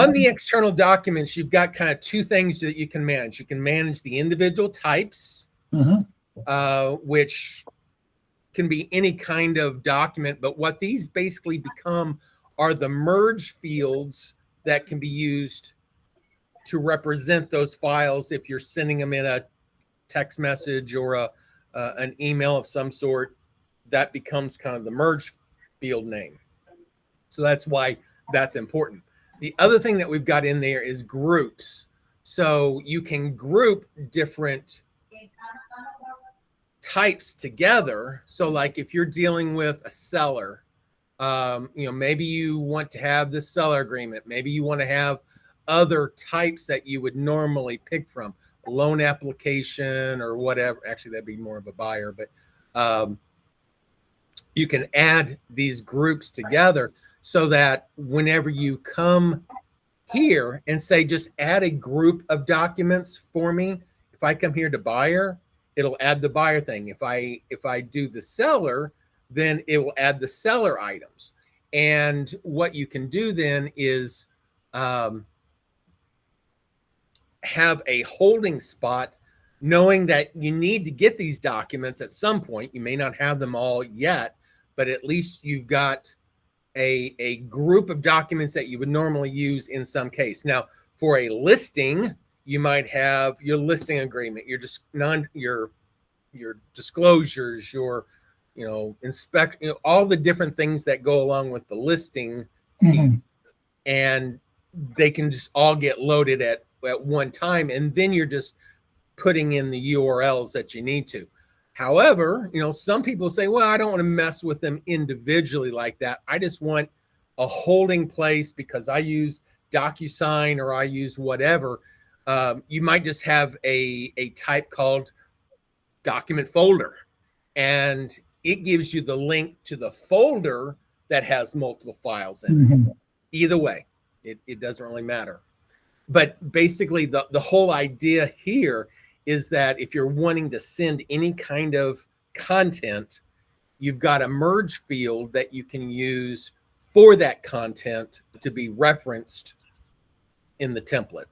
on the external documents, you've got kind of two things that you can manage. You can manage the individual types, which can be any kind of document, but what these basically become are the merge fields that can be used to represent those files if you're sending them in a text message or an email of some sort. That becomes kind of the merge field name. So that's why that's important. The other thing that we've got in there is groups. So you can group different types together. So like if you're dealing with a seller, maybe you want to have the seller agreement. Maybe you want to have other types that you would normally pick from, a loan application or whatever. Actually, that'd be more of a buyer, but you can add these groups together so that whenever you come here and say, just add a group of documents for me. If I come here to buyer, it'll add the buyer thing. If I do the seller, then it will add the seller items. And what you can do then is have a holding spot, knowing that you need to get these documents at some point. You may not have them all yet, but at least you've got a group of documents that you would normally use in some case. Now, for a listing, you might have your listing agreement, your disclosures, your inspect, all the different things that go along with the listing piece, and they can just all get loaded at one time, and then you're just putting in the URLs that you need to. However, some people say, well, I don't want to mess with them individually like that. I just want a holding place because I use DocuSign or I use whatever. You might just have a type called document folder, and it gives you the link to the folder that has multiple files in it. Either way, it doesn't really matter. But basically, the whole idea here is that if you're wanting to send any kind of content, you've got a merge field that you can use for that content to be referenced in the template.